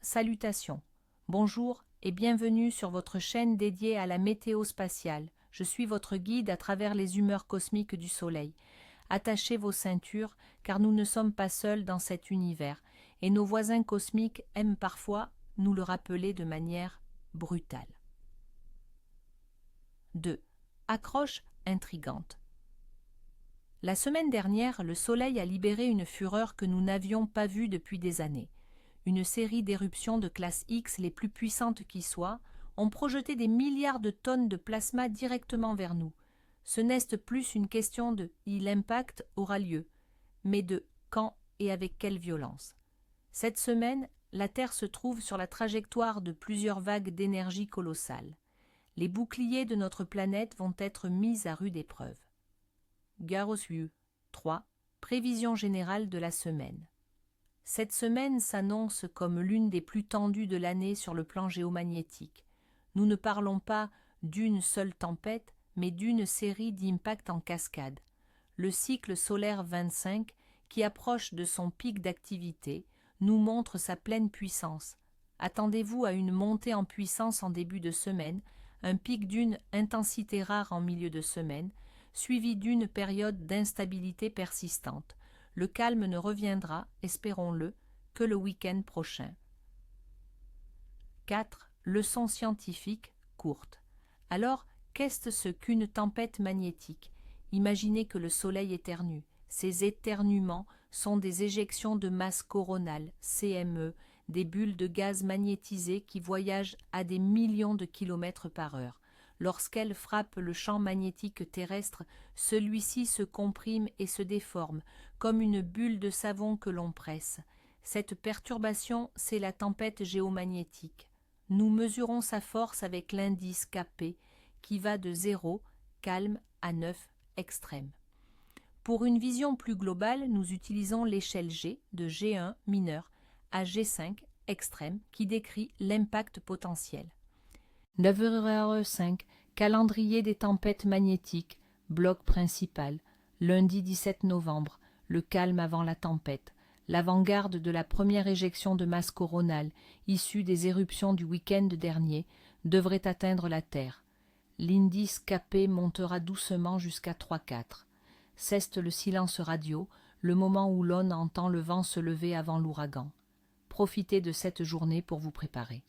Salutations. Bonjour et bienvenue sur votre chaîne dédiée à la météo spatiale. Je suis votre guide à travers les humeurs cosmiques du Soleil. Attachez vos ceintures car nous ne sommes pas seuls dans cet univers et nos voisins cosmiques aiment parfois nous le rappeler de manière brutale. 2. Accroche intrigante. La semaine dernière, le Soleil a libéré une fureur que nous n'avions pas vue depuis des années. Une série d'éruptions de classe X les plus puissantes qui soient ont projeté des milliards de tonnes de plasma directement vers nous. Ce n'est plus une question de « l'impact aura lieu », mais de « quand et avec quelle violence ». Cette semaine, la Terre se trouve sur la trajectoire de plusieurs vagues d'énergie colossales. Les boucliers de notre planète vont être mis à rude épreuve. Garosue 3. Prévision générale de la semaine. Cette semaine s'annonce comme l'une des plus tendues de l'année sur le plan géomagnétique. Nous ne parlons pas d'une seule tempête, mais d'une série d'impacts en cascade. Le cycle solaire 25, qui approche de son pic d'activité, nous montre sa pleine puissance. Attendez-vous à une montée en puissance en début de semaine, un pic d'une intensité rare en milieu de semaine, suivi d'une période d'instabilité persistante. Le calme ne reviendra, espérons-le, que le week-end prochain. 4. Leçon scientifique courte. Alors, qu'est-ce qu'une tempête magnétique? Imaginez que le Soleil éternue. Ces éternuements sont des éjections de masse coronale, CME, des bulles de gaz magnétisées qui voyagent à des millions de kilomètres par heure. Lorsqu'elles frappent le champ magnétique terrestre, celui-ci se comprime et se déforme, comme une bulle de savon que l'on presse. Cette perturbation, c'est la tempête géomagnétique. Nous mesurons sa force avec l'indice Kp, qui va de 0, calme, à 9, extrême. Pour une vision plus globale, nous utilisons l'échelle G, de G1 mineur à G5 extrême, qui décrit l'impact potentiel. 9h05, calendrier des tempêtes magnétiques, bloc principal, lundi 17 novembre, le calme avant la tempête, l'avant-garde de la première éjection de masse coronale, issue des éruptions du week-end dernier, devrait atteindre la Terre. L'indice Kp montera doucement jusqu'à 3,4. Cesse le silence radio, le moment où l'on entend le vent se lever avant l'ouragan. Profitez de cette journée pour vous préparer.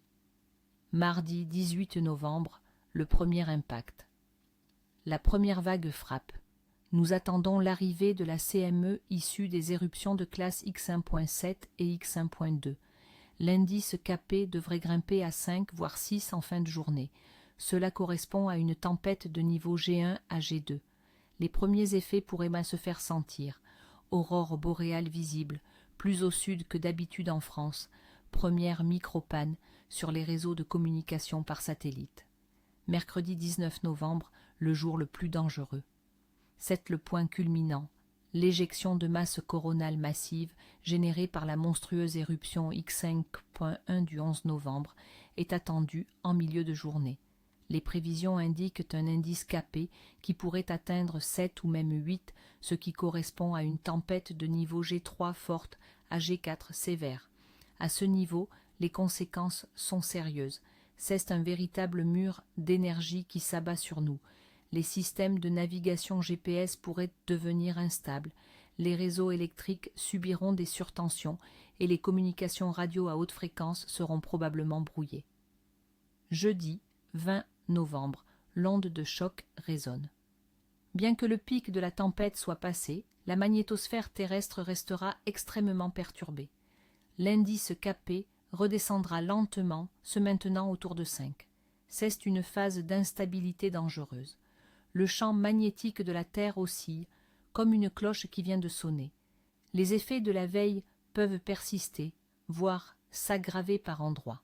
Mardi 18 novembre, le premier impact. La première vague frappe. Nous attendons l'arrivée de la CME issue des éruptions de classe X1.7 et X1.2. L'indice Kp devrait grimper à 5 voire 6 en fin de journée. Cela correspond à une tempête de niveau G1 à G2. Les premiers effets pourraient se faire sentir. Aurore boréale visible, plus au sud que d'habitude en France. Première micro-panne sur les réseaux de communication par satellite. Mercredi 19 novembre, le jour le plus dangereux. C'est le point culminant. L'éjection de masse coronale massive générée par la monstrueuse éruption X5.1 du 11 novembre est attendue en milieu de journée. Les prévisions indiquent un indice Kp qui pourrait atteindre 7 ou même 8, ce qui correspond à une tempête de niveau G3 forte à G4 sévère. À ce niveau, les conséquences sont sérieuses. C'est un véritable mur d'énergie qui s'abat sur nous. Les systèmes de navigation GPS pourraient devenir instables. Les réseaux électriques subiront des surtensions et les communications radio à haute fréquence seront probablement brouillées. Jeudi 20 novembre, l'onde de choc résonne. Bien que le pic de la tempête soit passé, la magnétosphère terrestre restera extrêmement perturbée. L'indice Kp redescendra lentement, se maintenant autour de 5. C'est une phase d'instabilité dangereuse. Le champ magnétique de la Terre oscille, comme une cloche qui vient de sonner. Les effets de la veille peuvent persister, voire s'aggraver par endroits.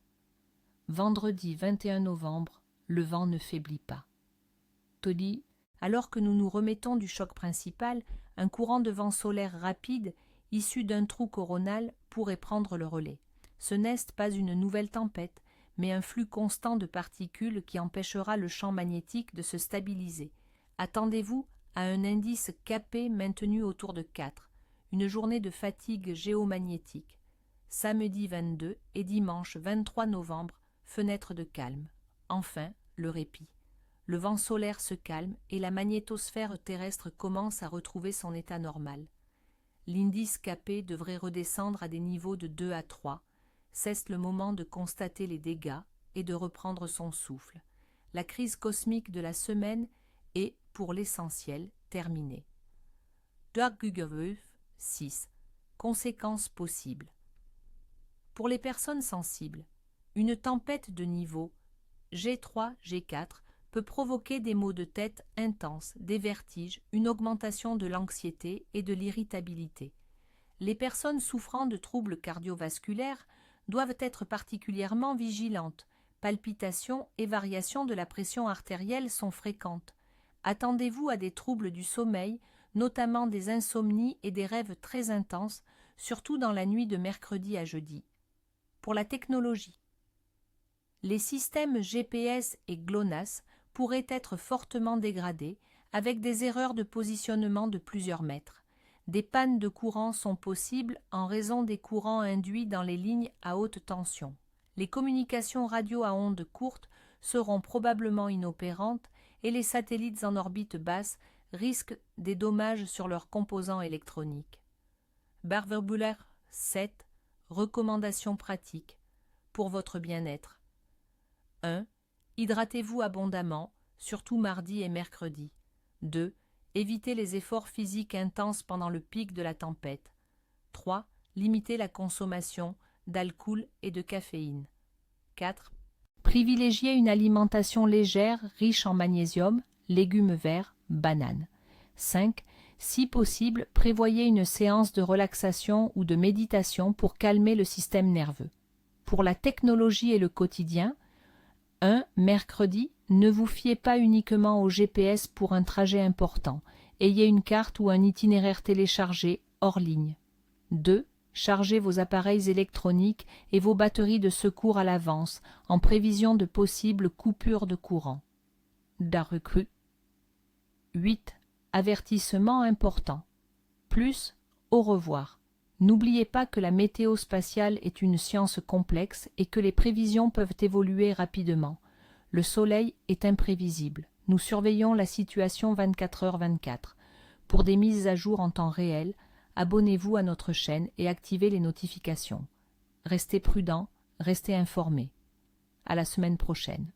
Vendredi 21 novembre, le vent ne faiblit pas. Toddy, alors que nous nous remettons du choc principal, un courant de vent solaire rapide, issu d'un trou coronal, pourrait prendre le relais. Ce n'est pas une nouvelle tempête, mais un flux constant de particules qui empêchera le champ magnétique de se stabiliser. Attendez-vous à un indice Kp maintenu autour de 4, une journée de fatigue géomagnétique. samedi 22 et dimanche 23 novembre, fenêtre de calme. Enfin, le répit. Le vent solaire se calme et la magnétosphère terrestre commence à retrouver son état normal. L'indice KP devrait redescendre à des niveaux de 2 à 3. C'est le moment de constater les dégâts et de reprendre son souffle. La crise cosmique de la semaine est, pour l'essentiel, terminée. Daguggerwolf 6. Conséquences possibles. Pour les personnes sensibles, une tempête de niveau G3, G4 peut provoquer des maux de tête intenses, des vertiges, une augmentation de l'anxiété et de l'irritabilité. Les personnes souffrant de troubles cardiovasculaires doivent être particulièrement vigilantes. Palpitations et variations de la pression artérielle sont fréquentes. Attendez-vous à des troubles du sommeil, notamment des insomnies et des rêves très intenses, surtout dans la nuit de mercredi à jeudi. Pour la technologie, les systèmes GPS et GLONASS pourraient être fortement dégradés, avec des erreurs de positionnement de plusieurs mètres. Des pannes de courant sont possibles en raison des courants induits dans les lignes à haute tension. Les communications radio à ondes courtes seront probablement inopérantes et les satellites en orbite basse risquent des dommages sur leurs composants électroniques. Barverbuller 7. Recommandations pratiques pour votre bien-être. 1. Hydratez-vous abondamment, surtout mardi et mercredi. 2. Évitez les efforts physiques intenses pendant le pic de la tempête. 3. Limitez la consommation d'alcool et de caféine. 4. Privilégiez une alimentation légère, riche en magnésium, légumes verts, bananes. 5. Si possible, prévoyez une séance de relaxation ou de méditation pour calmer le système nerveux. Pour la technologie et le quotidien, 1. Mercredi, ne vous fiez pas uniquement au GPS pour un trajet important. Ayez une carte ou un itinéraire téléchargé hors ligne. 2. Chargez vos appareils électroniques et vos batteries de secours à l'avance, en prévision de possibles coupures de courant. Darrecru. 8. Avertissement important. Plus, au revoir. N'oubliez pas que la météo spatiale est une science complexe et que les prévisions peuvent évoluer rapidement. Le soleil est imprévisible. Nous surveillons la situation 24h24. Pour des mises à jour en temps réel, abonnez-vous à notre chaîne et activez les notifications. Restez prudents, restez informés. À la semaine prochaine.